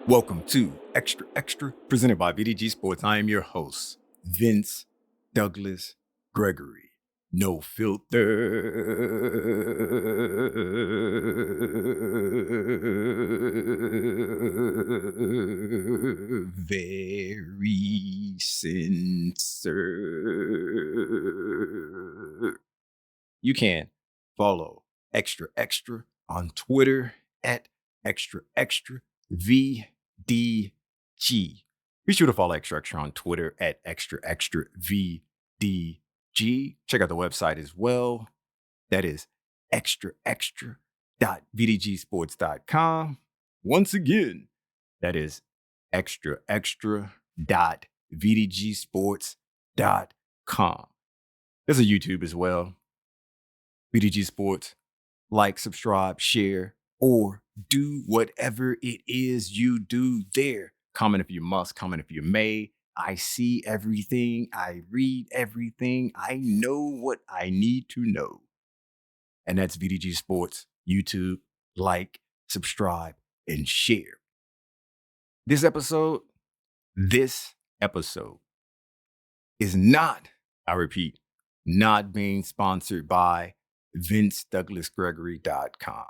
Welcome to Xtra, presented by VDG Sports. I am your host, Vince Douglas Gregory. No filter. Very sincere. You can follow Xtra on Twitter at Xtra VDG. Be sure to follow Xtra on Twitter at Xtra VDG. Check out the website as well. That is extra.vdgsports.com. Once again, that is extra.vdgsports.com. There's a YouTube as well. VDG Sports. Like, subscribe, share, or do whatever it is you do there. Comment if you must, comment if you may. I see everything. I read everything. I know what I need to know. And that's VDG Sports, YouTube. Like, subscribe, and share. This episode is not, I repeat, not being sponsored by VinceDouglasGregory.com.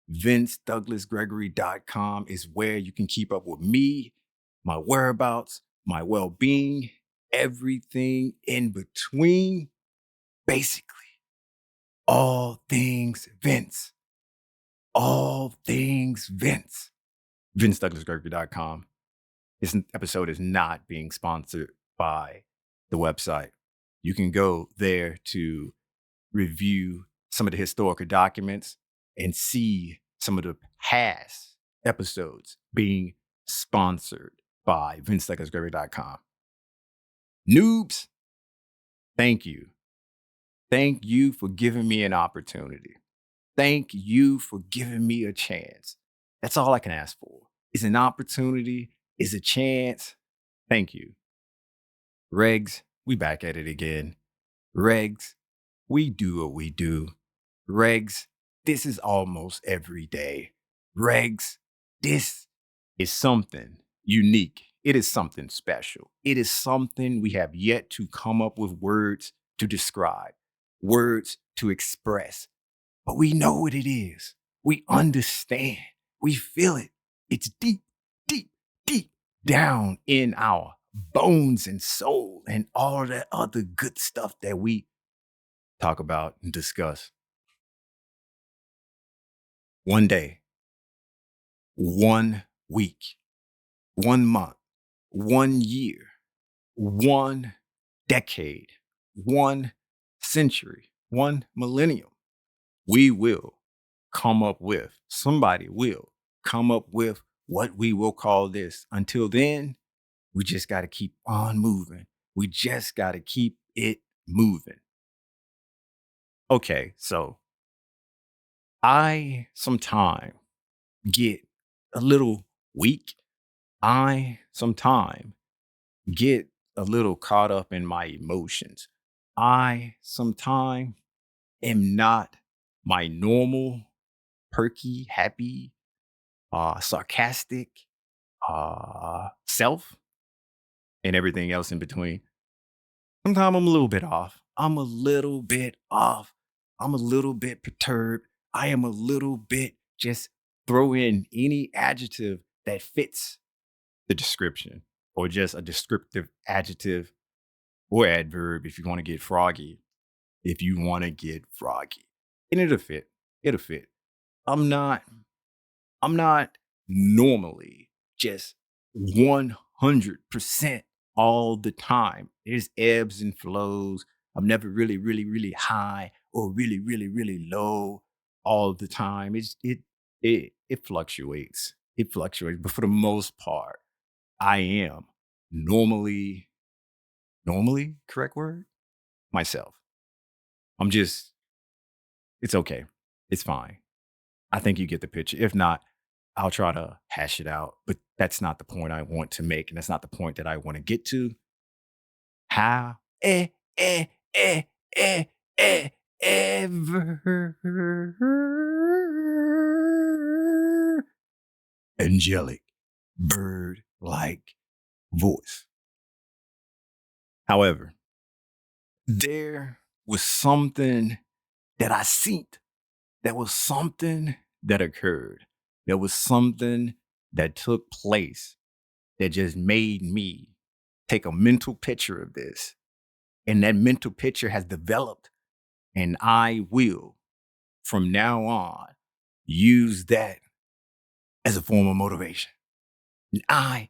VinceDouglasGregory.com is where you can keep up with me, my whereabouts, my well-being, everything in between. Basically, all things Vince. All things Vince. VinceDouglasGregory.com. This episode is not being sponsored by the website. You can go there to review some of the historical documents and see some of the past episodes being sponsored by VinceDouglasGregory.com. Noobs, thank you. Thank you for giving me an opportunity. Thank you for giving me a chance. That's all I can ask for. Is an opportunity, is a chance. Thank you. Regs, we back at it again. Regs, we do what we do. Regs, this is almost every day. Regs, this is something unique. It is something special. It is something we have yet to come up with words to describe, words to express. But we know what it is. We understand. We feel it. It's deep, deep, deep down in our bones and soul and all that other good stuff that we talk about and discuss. One day, 1 week, 1 month, 1 year, 1 decade, 1 century, 1 millennium, we will come up with, somebody will come up with what we will call this. Until then, we just got to keep on moving. We just got to keep it moving. Okay, so I sometimes get a little weak. I sometimes get a little caught up in my emotions. I sometimes am not my normal, perky, happy, sarcastic self and everything else in between. Sometimes I'm a little bit off. I'm a little bit off. I'm a little bit perturbed. I am a little bit, just throw in any adjective that fits the description, or just a descriptive adjective or adverb if you want to get froggy. If you want to get froggy. And it'll fit. It'll fit. I'm not normally just 100% all the time. There's ebbs and flows. I'm never really, really, really high or really, really, really low all the time. It fluctuates. It fluctuates. But for the most part, I am normally, correct word? Myself. It's okay. It's fine. I think you get the picture. If not, I'll try to hash it out, but that's not the point I want to make, and that's not the point that I want to get to. How ever angelic bird-like voice. However, there was something that I seen. There was something that occurred. There was something that took place that just made me take a mental picture of this. And that mental picture has developed, and I will, from now on, use that as a form of motivation. And I,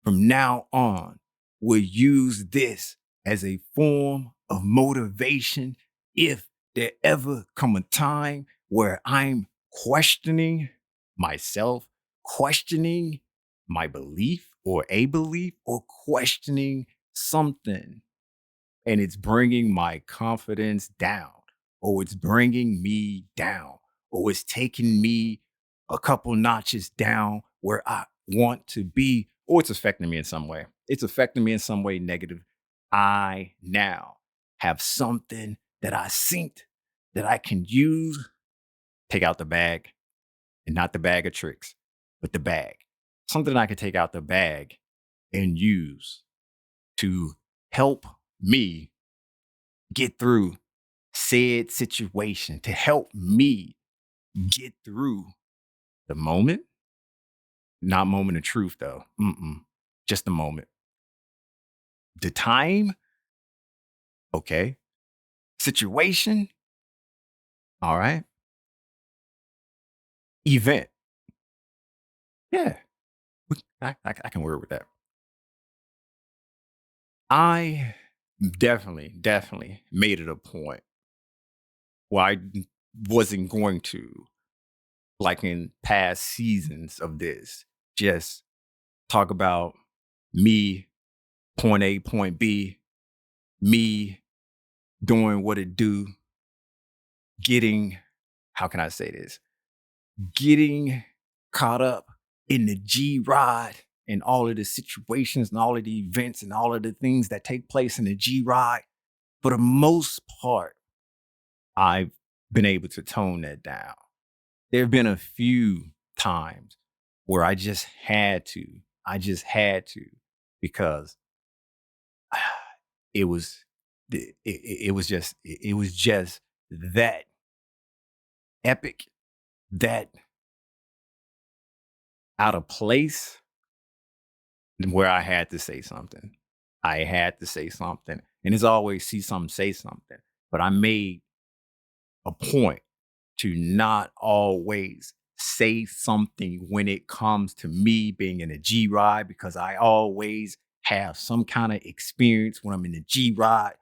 from now on, will use this as a form of motivation if there ever come a time where I'm questioning myself, questioning my belief or a belief, or questioning something, and it's bringing my confidence down, or it's bringing me down, or it's taking me a couple notches down where I want to be, or it's affecting me in some way. It's affecting me in some way negative. I now have something that I synced that I can use, take out the bag, and not the bag of tricks, but the bag. Something I can take out the bag and use to help me get through said situation, to help me get through the moment. Not moment of truth, though. Just the moment. The time, okay. Situation, all right. Event, yeah. I can work with that. I definitely made it a point where I wasn't going to, like in past seasons of this, just talk about me, point A, point B, me doing what it do, getting, how can I say this? Getting caught up in the G ride and all of the situations and all of the events and all of the things that take place in the G ride. For the most part, I've been able to tone that down. There have been a few times where I just had to, because it was, it was just that epic, that out of place, where I had to say something. I had to say something. And it's always see something, say something. But I made a point to not always say something when it comes to me being in a G ride, because I always have some kind of experience when I'm in the G ride.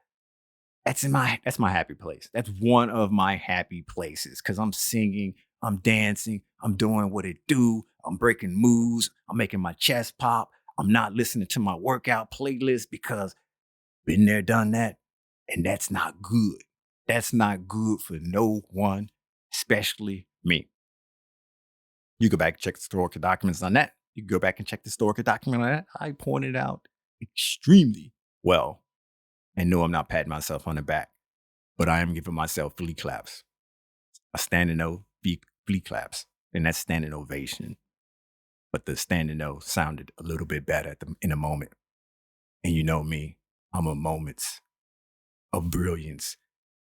That's my happy place. That's one of my happy places, because I'm singing, I'm dancing, I'm doing what it do, I'm breaking moves, I'm making my chest pop. I'm not listening to my workout playlist because been there, done that, and that's not good. That's not good for no one, especially me. You go back and check the historical documents on that. You can go back and check the historical document on that. I pointed out extremely well, and no, I'm not patting myself on the back, but I am giving myself flea claps, a standing O, flea claps, and that's standing ovation. But the standing O sounded a little bit better in a moment. And you know me, I'm a moments of brilliance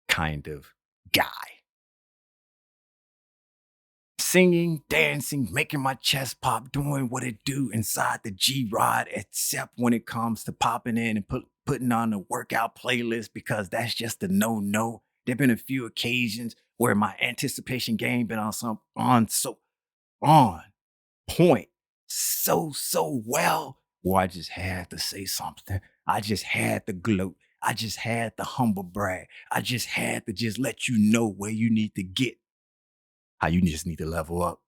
kind of guy. Singing, dancing, making my chest pop, doing what it do inside the G Rod, except when it comes to popping in and putting on a workout playlist, because that's just a no-no. There've been a few occasions where my anticipation game been on point, so well, where I just had to say something. I just had to gloat. I just had to humble brag. I just had to just let you know where you need to get, how you just need to level up.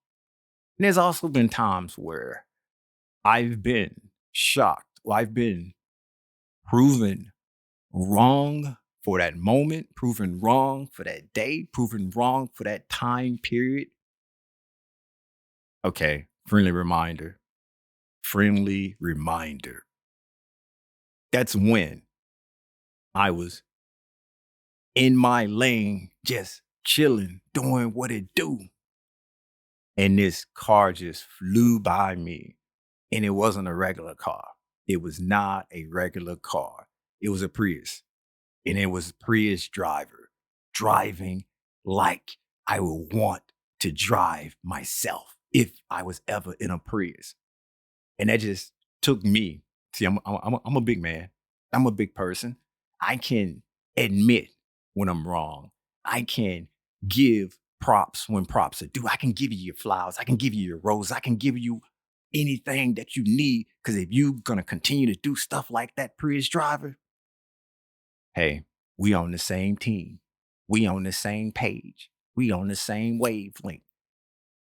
And there's also been times where I've been shocked, or I've been proven wrong for that moment, proven wrong for that day, proven wrong for that time period. Okay, friendly reminder. Friendly reminder. That's when I was in my lane, just chilling, doing what it do. And this car just flew by me. And it wasn't a regular car. It was not a regular car. It was a Prius. And it was Prius driver driving like I would want to drive myself if I was ever in a Prius. And that just took me. See, I'm a big man. I'm a big person. I can admit when I'm wrong. I can give props when props are due. I can give you your flowers. I can give you your roses. I can give you anything that you need. Because if you're gonna continue to do stuff like that, Prius driver, hey, we on the same team. We on the same page. We on the same wavelength.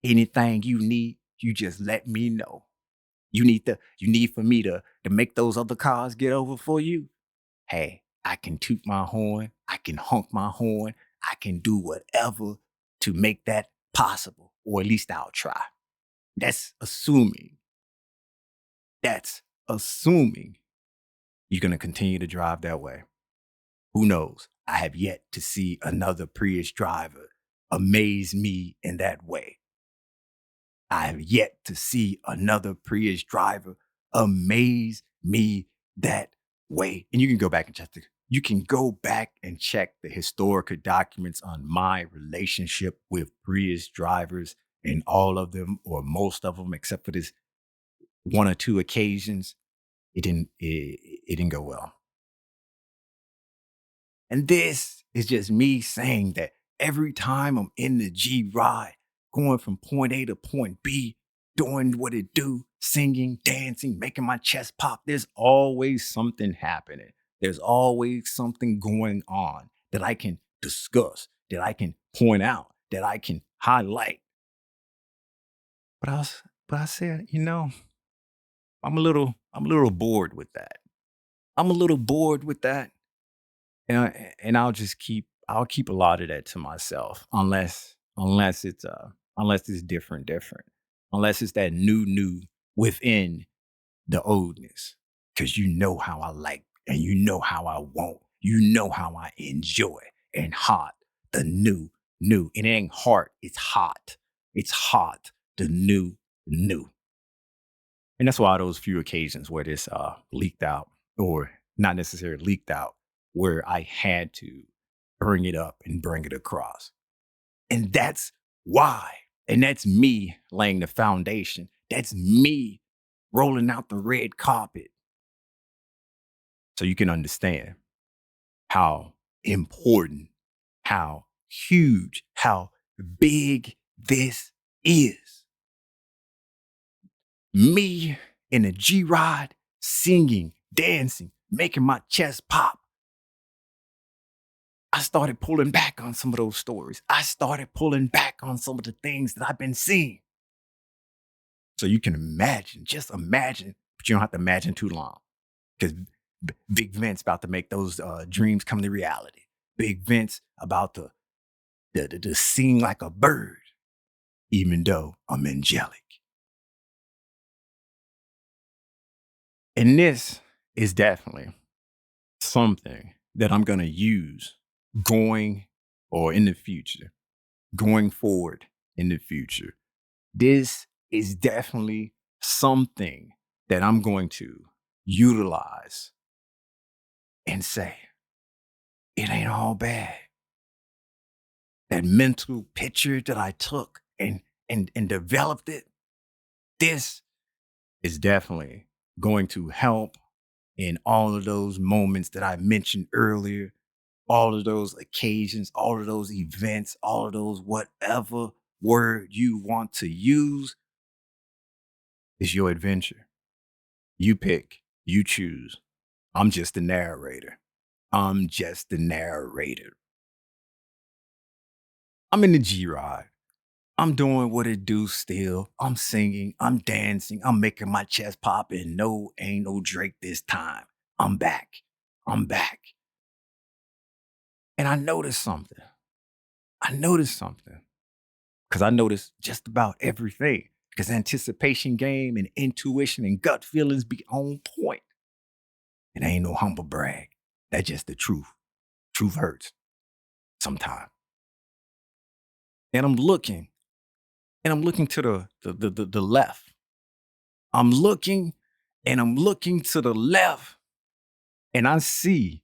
Anything you need, you just let me know. You need for me to make those other cars get over for you. Hey, I can toot my horn, I can honk my horn, I can do whatever to make that possible, or at least I'll try. That's assuming. That's assuming you're gonna continue to drive that way. Who knows? I have yet to see another Prius driver amaze me in that way. I have yet to see another Prius driver amaze me that way. And you can go back and check the historical documents on my relationship with Prius drivers, and all of them or most of them, except for this one or two occasions, it didn't go well. And this is just me saying that every time I'm in the G ride, going from point A to point B, doing what it do, singing, dancing, making my chest pop, there's always something happening. There's always something going on that I can discuss, that I can point out, that I can highlight. But I said, I'm a little bored with that. I'm a little bored with that. And I'll keep a lot of that to myself, unless it's different, unless it's that new within the oldness. Because you know how I like, and you know how I want, you know how I enjoy, and hot, the new. It ain't hard, it's hot, the new. And that's why those few occasions where this leaked out, or not necessarily leaked out, where I had to bring it up and bring it across. And that's why. And that's me laying the foundation. That's me rolling out the red carpet, so you can understand how important, how huge, how big this is. Me in a G ride, singing, dancing, making my chest pop. I started pulling back on some of those stories. I started pulling back on some of the things that I've been seeing. So you can imagine, just imagine, but you don't have to imagine too long, because Big Vince about to make those dreams come to reality. Big Vince about to sing like a bird, even though I'm angelic. And this is definitely something that I'm going to use going or in the future, going forward in the future. This is definitely something that I'm going to utilize and say, it ain't all bad. That mental picture that I took and developed it, this is definitely going to help in all of those moments that I mentioned earlier, all of those occasions, all of those events, all of those whatever word you want to use is your adventure. You pick, you choose. I'm just the narrator. I'm just the narrator. I'm in the G Ride. I'm doing what it do still. I'm singing, I'm dancing, I'm making my chest pop, and no, ain't no Drake this time. I'm back. I'm back. And I noticed something. I noticed something. Because I noticed just about everything. Because anticipation game and intuition and gut feelings be on point. It ain't no humble brag. That's just the truth. Truth hurts sometimes. And I'm looking to the left. I'm looking and I'm looking to the left and I see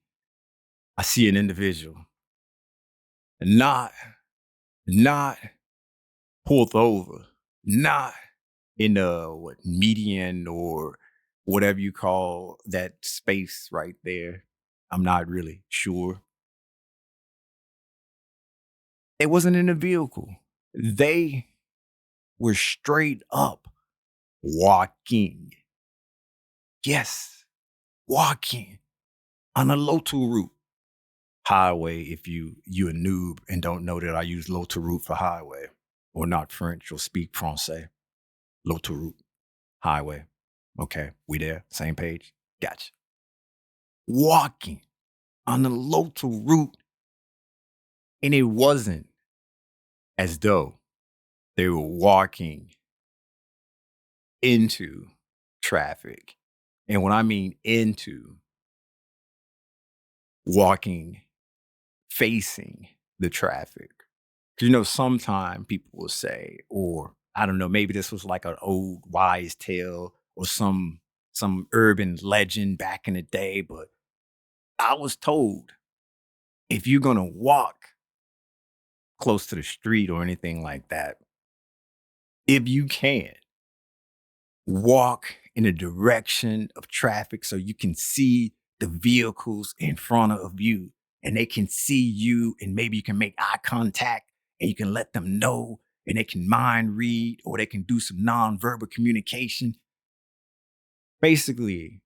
an individual not, not pulled over, not in the median or whatever you call that space right there. I'm not really sure. It wasn't in a vehicle. They were straight up walking. Yes, walking on a local route. Highway, if you a noob and don't know that I use local route for highway, or not French or speak Francais. Local route, highway. Okay, we there, same page. Gotcha. Walking on the local route, and it wasn't as though they were walking into traffic. And when I mean into, walking facing the traffic. 'Cause, you know, sometime people will say, or I don't know, maybe this was like an old wise tale or some urban legend back in the day, but I was told if you're gonna walk close to the street or anything like that, if you can, walk in the direction of traffic so you can see the vehicles in front of you and they can see you and maybe you can make eye contact and you can let them know and they can mind read or they can do some nonverbal communication. Basically,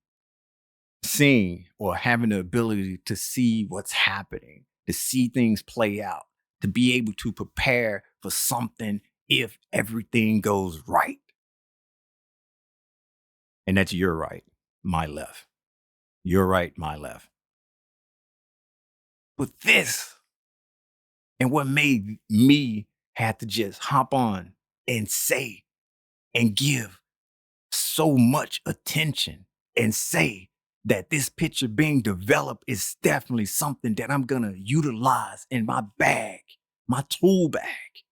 seeing or having the ability to see what's happening, to see things play out, to be able to prepare for something if everything goes right. And that's your right, my left. Your right, my left. But this, and what made me have to just hop on and say and give so much attention and say that this picture being developed is definitely something that I'm gonna utilize in my bag, my tool bag,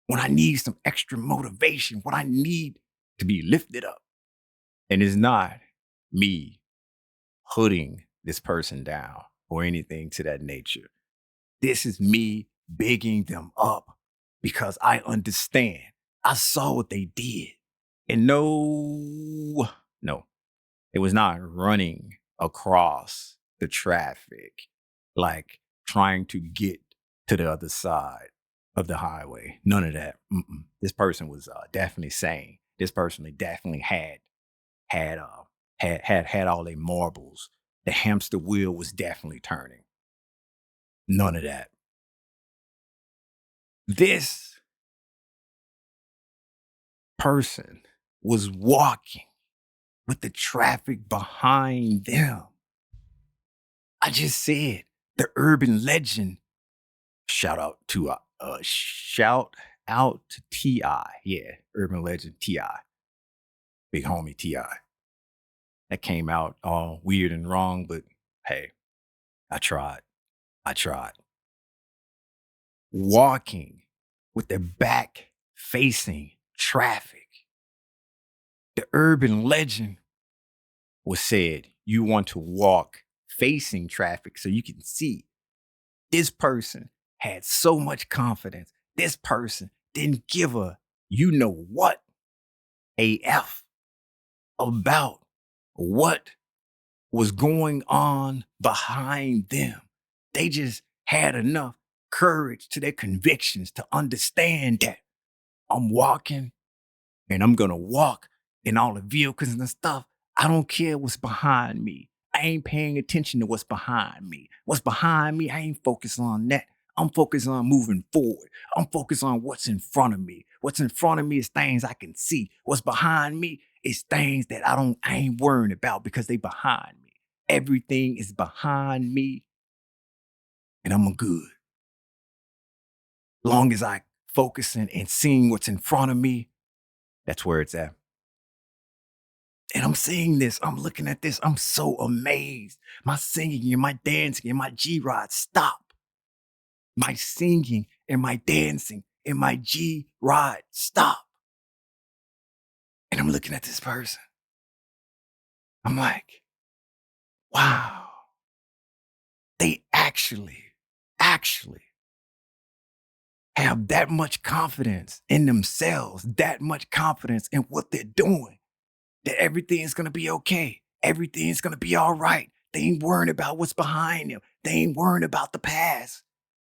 when I need some extra motivation, when I need to be lifted up. And it's not me hooding this person down or anything to that nature. This is me bigging them up because I understand. I saw what they did. And no, it was not running across the traffic, like trying to get to the other side of the highway. None of that. This person was definitely sane. This person definitely had had all their marbles. The hamster wheel was definitely turning. None of that. This person was walking with the traffic behind them. I just said the urban legend. Shout out to Ti. Yeah, urban legend Ti, big homie Ti. That came out all weird and wrong, but hey, I tried. I tried. Walking with the back facing traffic. The urban legend was said you want to walk facing traffic so you can see. This person had so much confidence. This person didn't give a you know what AF about what was going on behind them. They just had enough courage to their convictions to understand that I'm walking and I'm gonna walk in all the vehicles and the stuff. I don't care what's behind me. I ain't paying attention to what's behind me. What's behind me, I ain't focused on that. I'm focused on moving forward. I'm focused on what's in front of me. What's in front of me is things I can see. What's behind me is things that I ain't worrying about because they behind me. Everything is behind me and I'm good. Long as I focusing and seeing what's in front of me, that's where it's at. And I'm seeing this, I'm looking at this, I'm so amazed. My singing and my dancing and my G rod stop. My singing and my dancing and my G rod stop. And I'm looking at this person. I'm like, wow, they actually have that much confidence in themselves, that much confidence in what they're doing, that everything's gonna be okay. Everything's gonna be all right. They ain't worrying about what's behind them. They ain't worrying about the past.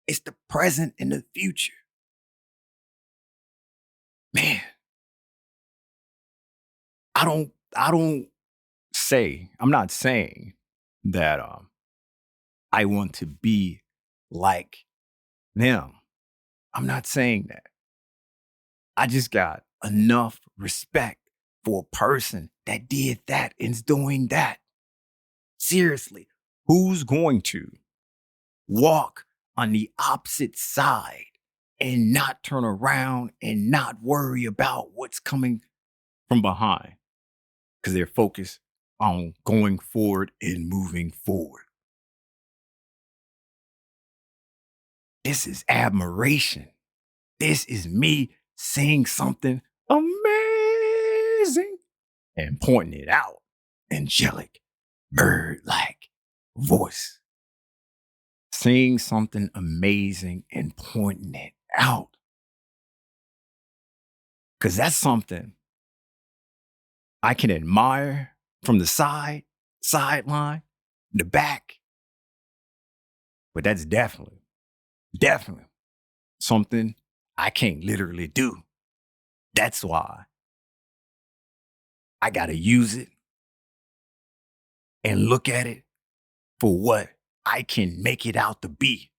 It's the present and the future. Man, I don't I'm not saying that I want to be like them. I'm not saying that. I just got enough respect for a person that did that and is doing that. Seriously, who's going to walk on the opposite side and not turn around and not worry about what's coming from behind? Because they're focused on going forward and moving forward. This is admiration. This is me seeing something amazing and pointing it out. Angelic, bird like voice. Seeing something amazing and pointing it out. Because that's something I can admire from the sideline, the back. But that's definitely something I can't literally do. That's why I got to use it and look at it for what I can make it out to be.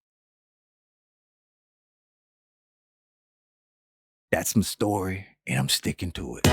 That's my story, and I'm sticking to it.